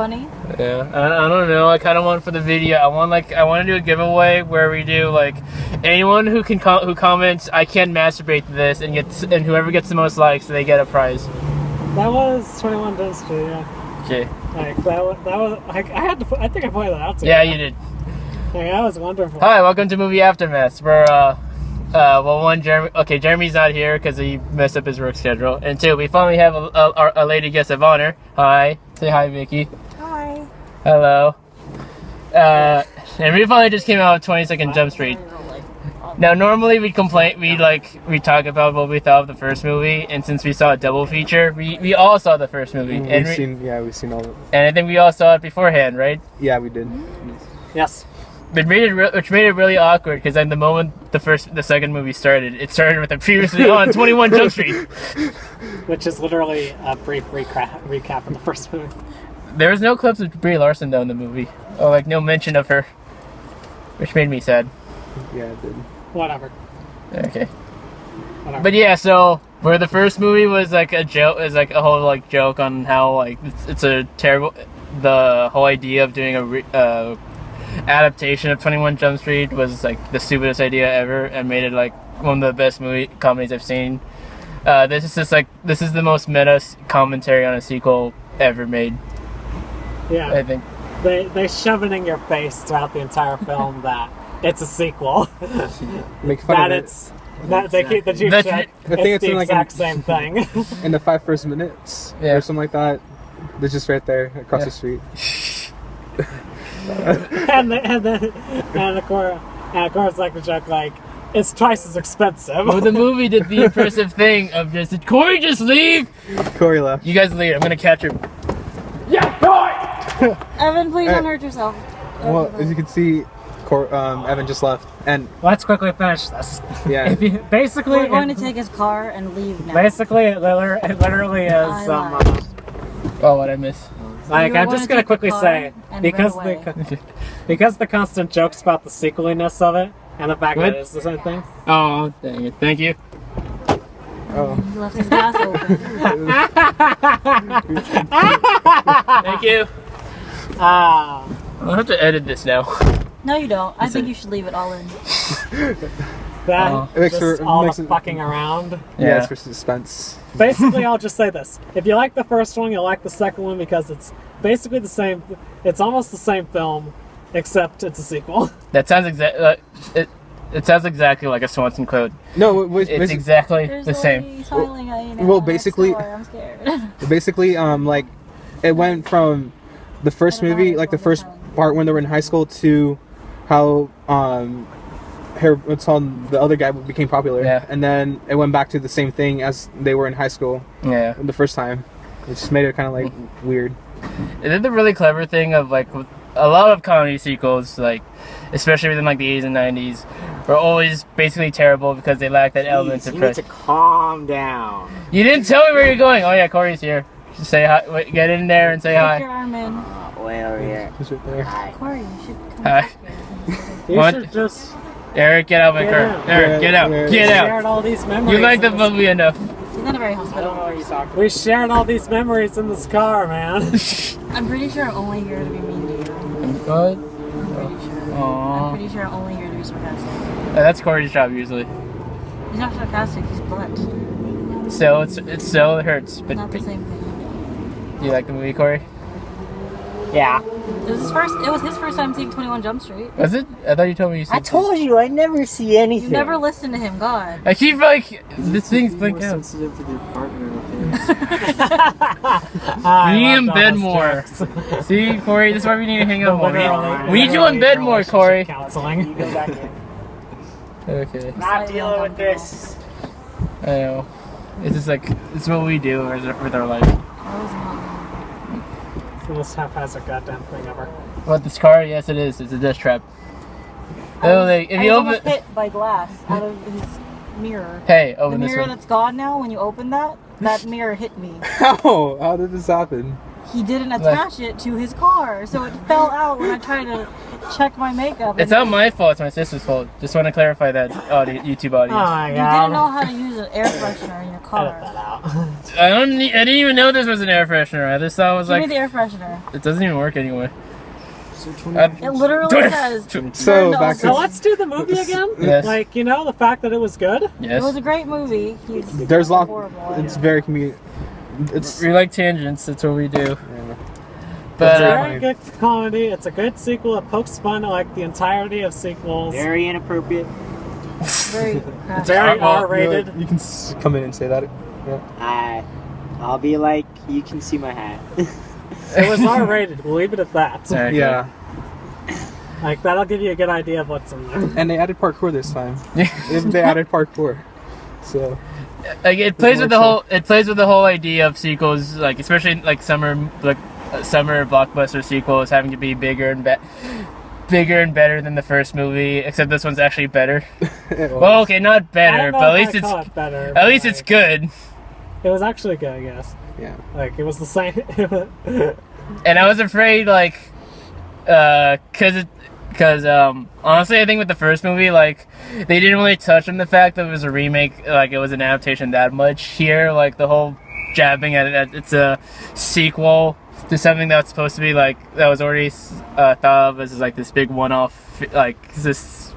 Funny. Yeah, I don't know. I kind of want for the video. I want to do a giveaway where we do like anyone who who comments I can masturbate to this and whoever gets the most likes they get a prize. That was 21 Jump Street. Yeah. Okay. Like that was like I think I pointed that out to you. Yeah, you did. Like, that was wonderful. Hi, welcome to Movie Aftermath. We're Jeremy's not here because he messed up his work schedule, and two, we finally have a lady guest of honor. Hi, say hi, Vicky. Hi. Hello. And we finally just came out of 22nd Jump Street. Now, normally we talk about what we thought of the first movie, and since we saw a double feature, we all saw the first movie. We've seen all of it. And I think we all saw it beforehand, right? Yeah, we did. Yes. Which made it really awkward because then the moment the second movie started, it started with a previously on 21 Jump Street, which is literally a brief recap of the first movie. There was no clips of Brie Larson though in the movie, or like no mention of her, which made me sad. Yeah, it did. Whatever. Okay. Whatever. But yeah, so where the first movie was like a joke, is like a whole like joke on how like it's a terrible, the whole idea of doing a adaptation of 21 Jump Street was like the stupidest idea ever and made it like one of the best comedies I've seen. This is the most meta commentary on a sequel ever made. Yeah, I think they shove it in your face throughout the entire film that it's a sequel. Make fun that of it's that they keep the juice shut. I think it's the in, exact same thing. In the 5 first minutes or something like that. They're just right there across the street. and of course, like the joke, like it's twice as expensive. Well, the movie did the impressive thing of did Corey just leave? Corey left. You guys leave. I'm gonna catch him. Yeah, Corey! Evan, please don't hurt yourself. Well, as you can see, Evan just left, and let's quickly finish this. Yeah. Basically, we're going to take his car and leave now. Basically, it literally is. Oh, what I miss? Like, I'm just gonna quickly say, because the constant jokes about the sequeliness of it, and the fact that it's the same thing. Oh, dang it. Thank you. Oh. He left his gas open. Thank you. I'll have to edit this now. No, you don't. I think you should leave it all in. The fucking around. Yeah, it's for suspense. Basically, I'll just say this. If you like the first one, you'll like the second one because it's basically the same. It's almost the same film, except it's a sequel. That sounds it sounds exactly like a Swanson quote. No, it's exactly the same. Well, basically, I'm scared. Basically, like, it went from the first movie, like the first part when they were in high school, to how the other guy became popular. Yeah. And then it went back to the same thing as they were in high school. Yeah. The first time. It just made it kind of like weird. It did the really clever thing of like a lot of comedy sequels, like especially within like the 80s and 90s, were always basically terrible because they lack that element of press. You need to calm down. You didn't tell me where you're going. Oh yeah, Corey's here. Just say hi. Wait, get in there and say hi. Stick your arm in. Way over here. Just right there. Hi. Corey, you should come Hi. back here. You should just. Eric, get out of my car. Eric, get out. Get out. Shared all these memories. You like the movie enough. He's not a very hospitable. We shared all these memories in this car, man. I'm pretty sure I'm only here to be mean to you. What? I'm pretty sure. Aww. I'm pretty sure I'm only here to be sarcastic. That's Corey's job usually. He's not sarcastic, he's blunt. So it hurts. But Not the same thing. You like the movie, Corey? Yeah. It was his first time seeing 21 Jump Street. Was it? I thought you told me you said I told you, I never see anything. You never listen to him, God. I keep like this thing's blinking out. sensitive to your partner. We need to embed more. See, Corey, this is why we need to hang out more. We need to embed more, Corey. Counseling. You go back in. Okay. Not dealing with this. I know. It's just like it's what we do with our life. It's the most haphazard goddamn thing ever. What, this car? Yes, it is. It's a death trap. If you open, hit by glass out of his mirror. Hey, open the this mirror one. that's gone now. When you open that mirror hit me. How? How did this happen? He didn't attach it to his car, so it fell out when I tried to check my makeup. It's not my fault. It's my sister's fault. Just want to clarify that, YouTube audience. Oh my You God. didn't know how to use an air freshener in your car. Edit that out. I didn't even know this was an air freshener. I just thought it was Give me like the air freshener. it doesn't even work anyway. It literally says. So, back So to- let's do the movie again. Yes. Like, you know, the fact that it was good. It Yes. was a great movie. There's a lot. Horrible. It's very convenient. It's We like tangents. That's what we do. yeah. But It's a Exactly. very good comedy. It's a good sequel. It pokes fun at like the entirety of sequels. Very inappropriate. Very crappy. Very Well, R-rated. You can come in and say that. Yeah. I'll be like, you can see my hat. It was R-rated. We'll leave it at that. Okay. Yeah. Like that'll give you a good idea of what's in there. And they added parkour this time. Yeah. They added parkour. So Like it plays with the more whole idea of sequels, like especially like summer blockbuster sequels having to be bigger and better than the first movie. Except this one's actually better. Well, okay, not I better, don't know but if I'd call it's it better. at but, least it's like, good. It was actually good, I guess. yeah. Like it was the same. And I was afraid, like, because honestly, I think with the first movie, like, they didn't really touch on the fact that it was a remake, like, it was an adaptation that much. Here, like, the whole jabbing at it, it's a sequel to something that's supposed to be, like, that was already thought of as, like, this big one-off, like, this,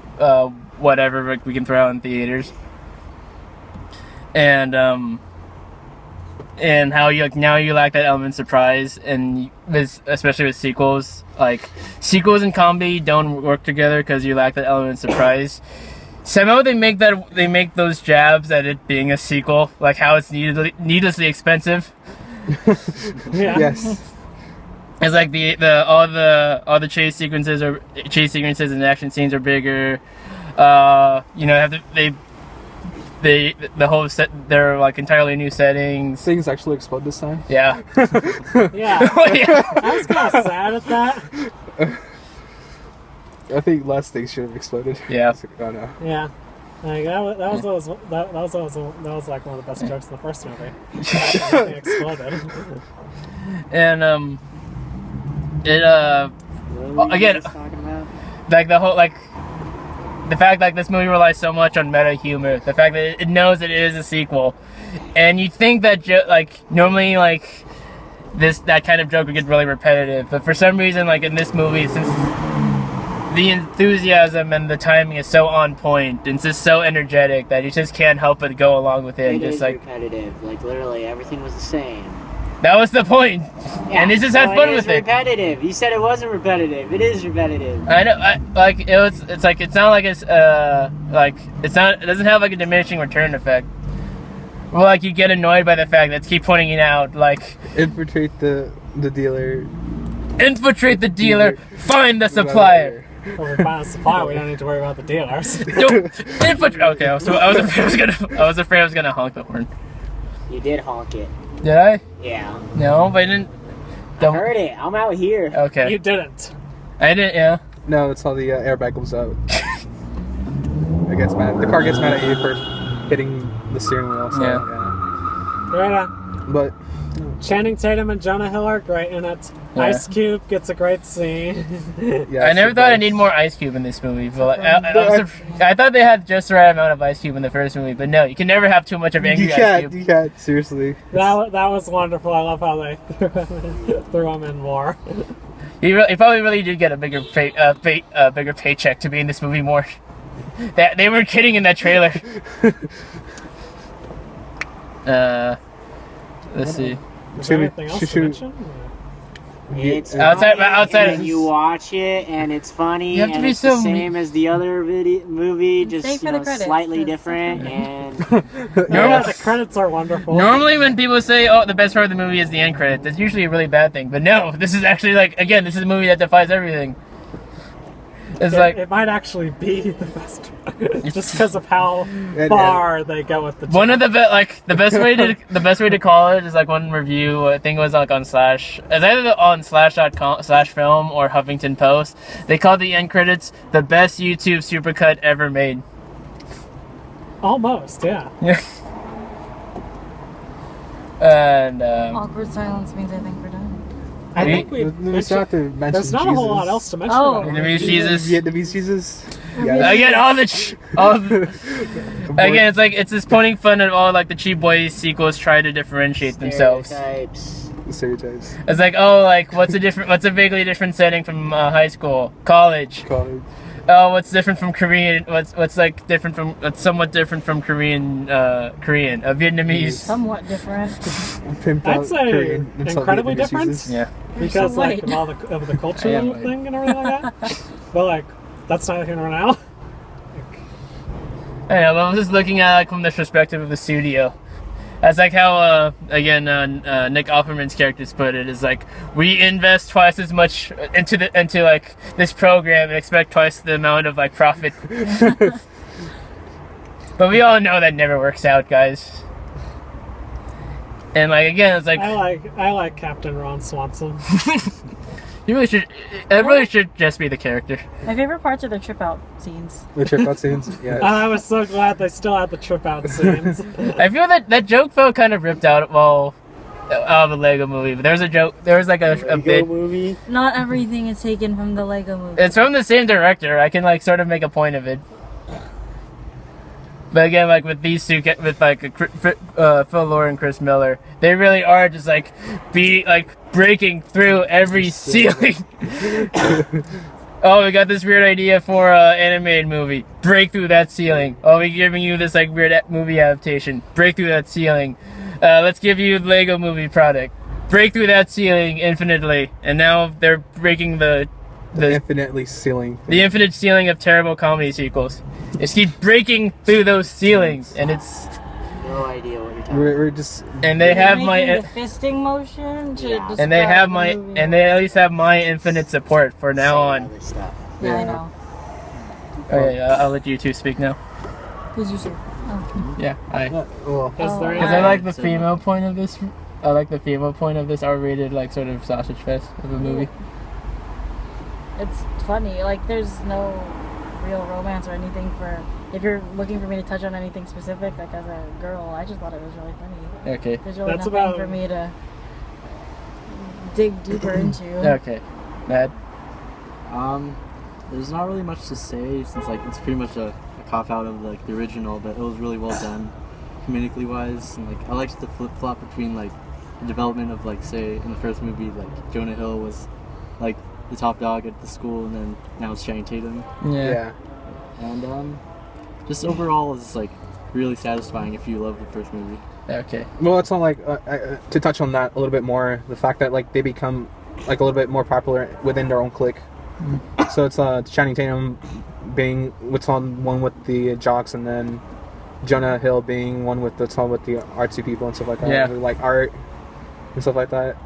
whatever, like, we can throw out in theaters. And how you like now you lack that element of surprise, and especially with sequels, like sequels and comedy don't work together because you lack that element of surprise. Somehow they make those jabs at it being a sequel, like how it's needlessly expensive. Yeah. Yes. It's like all the chase sequences and action scenes are bigger. You know, the whole set, they're like entirely new settings. Things actually explode this time. Yeah. Yeah. Oh, yeah. I was kind of sad at that. I think less things should have exploded. Yeah. Oh no. Yeah. Like that was like one of the best jokes in the first movie. Nothing exploded. And What were you again, guys talking about? like the fact like this movie relies so much on meta humor, the fact that it knows that it is a sequel, and you think that normally like that kind of joke would get really repetitive, but for some reason, like in this movie, since the enthusiasm and the timing is so on point, and it's just so energetic that you just can't help but go along with it. It And just is like repetitive. Like literally, everything was the same. that was the point, and you just had fun with it. Repetitive. You said it wasn't repetitive. It is repetitive. I know, it's like it's not like it doesn't have like a diminishing return effect. Well, like you get annoyed by the fact that keep pointing it out, like Infiltrate the dealer. infiltrate the dealer, find the supplier. When we find a supplier, we don't need to worry about the dealers. Infiltrate. Okay, so I was afraid I was gonna honk the horn. You did honk it. Did I? Yeah. No, but I didn't. I heard it. I'm out here. Okay. You didn't. I didn't. Yeah. No, that's how the airbag goes out. It gets mad. The car gets mad at you for hitting the steering wheel. So, Yeah. Right on. But Channing Tatum and Jonah Hill are great in it. Yeah. Ice Cube gets a great scene. yeah, I never she thought I does. need more Ice Cube in this movie, but like, I thought they had just the right amount of Ice Cube in the first movie. But no, you can never have too much of angry You Ice can't. Cube. You can't. Seriously. That was wonderful. I love how they threw him in more. He probably really did get a bigger bigger paycheck to be in this movie more. They weren't kidding in that trailer. Let's see. Is Should there we- anything else to should- mention? It's Outside- funny, outside and of- you watch it and it's funny You have to and be it's so the same as the other movie, Stay just for the credits, slightly 'cause- different. And Yeah, the credits are wonderful. Normally, when people say, "Oh, the best part of the movie is the end credits," that's usually a really bad thing. But no, this is actually like again, this is a movie that defies everything. It's like it might actually be the best, just because of how And- far they go with the. one of the the best way to call it is like one review. I think it was like on Slash. It's either on Slash.com/film or Huffington Post. They called the end credits the best YouTube supercut ever made. Almost, yeah. Yeah. And Awkward silence means I think we're done. I We- think we. We still have to mention There's not a whole Jesus. lot else to mention. Oh. about it. Vietnamese Jesus. Vietnamese Jesus. Yeah. Again, again, it's like it's just pointing fun at all like the cheap boys sequels try to differentiate themselves. Stereotypes. It's like, oh, like what's a vaguely different setting from high school, college? Oh, what's different from Korean? What's like different from? What's somewhat different from Korean? Vietnamese. Somewhat different. I'd say incredibly different. Yeah. Because like White. of all of the culture Yeah, thing and everything like that. But like that's neither here nor now. Yeah, but I'm just looking at like from the perspective of the studio. That's like how Nick Offerman's characters put it. Is like we invest twice as much into like this program and expect twice the amount of like profit. But we all know that never works out, guys. And like again, it's like I like Captain Ron Swanson. you really should. It really should just be the character. My favorite parts are the trip out scenes. The trip out scenes. Yeah. And I was so glad they still had the trip out scenes. I feel that joke felt kind of ripped out out of the Lego movie. But there was a joke. There was like a bit. movie. Not everything is taken from the Lego movie. It's from the same director. I can like sort of make a point of it. But again, like with these two, with like Phil Lord and Chris Miller, they really are just like breaking through every ceiling. Oh, we got this weird idea for an animated movie. Break through that ceiling. Oh, we're giving you this like weird movie adaptation. Break through that ceiling. Let's give you the Lego movie product. Break through that ceiling infinitely. And now they're breaking the infinitely ceiling. The infinite ceiling of terrible comedy sequels. Just keep breaking through those ceilings, and it's. No idea what you're talking We're just. And they have Making my. the fisting motion to Yeah. And they have describe my. the movie. And they at least have my infinite support for now on. Other stuff. Yeah, I Yeah. know. Okay, I'll let you two speak now. Who's you say? Oh. Yeah, Well, Is there because any- I like the female point of this. I like the female point of this R-rated like sort of sausage fest of a movie. It's funny. Like, there's no real romance or anything for. If you're looking for me to touch on anything specific, like as a girl, I just thought it was really funny. Okay. There's really That's nothing about- for me to dig deeper into. Okay. Matt. There's not really much to say since like it's pretty much a cop out of like the original, but it was really well done, comedically wise, and like I liked the flip flop between like the development of like say in the first movie like Jonah Hill was like the top dog at the school, and then now it's Channing Tatum, yeah. and just overall it's like really satisfying if you love the first movie. Okay. Well, it's not like to touch on that a little bit more. The fact that like they become like a little bit more popular within their own clique. So it's Channing Tatum being what's on one with the jocks, and then Jonah Hill being one with the artsy people and stuff like that. Yeah. Who like art and stuff like that.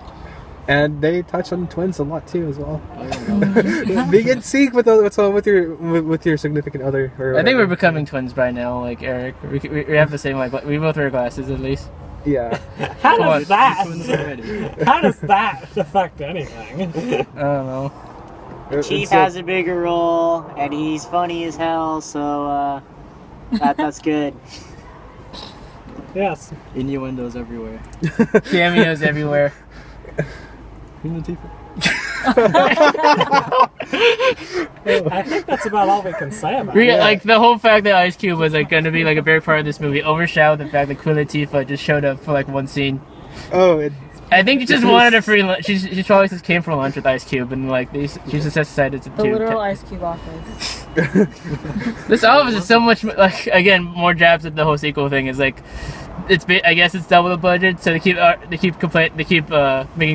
And they touch on twins a lot too, as well. Being in sync with your significant other. Or I think we're becoming twins by now, like Eric. We have the same like we both wear glasses at least. Yeah. How Come on. does that? Twins already. How does that affect anything? I don't know. Chief has a bigger role, and he's funny as hell, so that's good. Yes. Innuendos everywhere. Cameos everywhere. Queen Latifah. I think that's about all we can say about it. Like the whole fact that Ice Cube was like going to be like a big part of this movie overshadowed the fact that Queen Latifah just showed up for like one scene. Oh, I think she just wanted a free lunch. She probably just came for lunch with Ice Cube, and like she just decided to. The literal Ice Cube office. This office is so much like again more jabs at the whole sequel thing. Is like I guess it's double the budget, so they keep making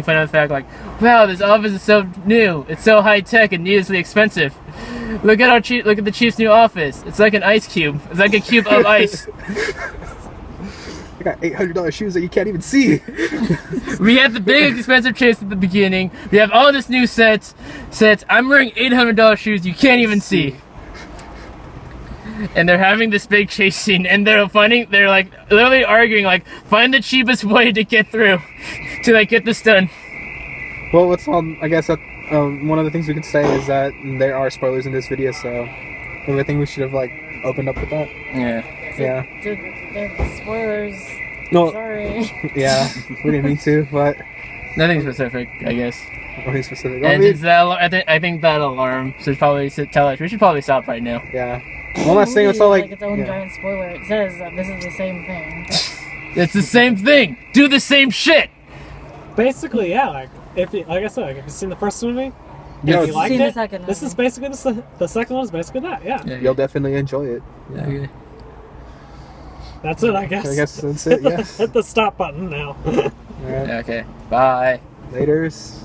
fun of the fact like, wow, this office is so new, it's so high tech and needlessly expensive. Look at the Chief's new office. It's like an ice cube. It's like a cube of ice. I got $800 shoes that you can't even see. We have the big expensive chase at the beginning. We have all this new sets. I'm wearing $800 shoes you can't even see. And they're having this big chase scene, and they're like literally arguing like, find the cheapest way to get through, to like get this done. Well, what's on? I guess that one of the things we could say is that there are spoilers in this video, so I think we should have like opened up with that. Yeah. Yeah. The spoilers. No. Sorry. Yeah. We didn't mean to, but Nothing specific, I guess. Nothing specific. And since I think that alarm should probably tell us we should probably stop right now. Yeah. One last thing. It's all like its own giant spoiler. It says that this is the same thing. It's the same thing. Do the same shit. Basically, yeah. Like I said, if you've seen the first movie, Yeah, if you liked seen the it, second this one. is basically the second one is basically that. Yeah. you'll definitely enjoy it. Okay. That's it. I guess. I guess that's it. Yeah. Hit the stop button now. All right. Okay. Bye. Laters.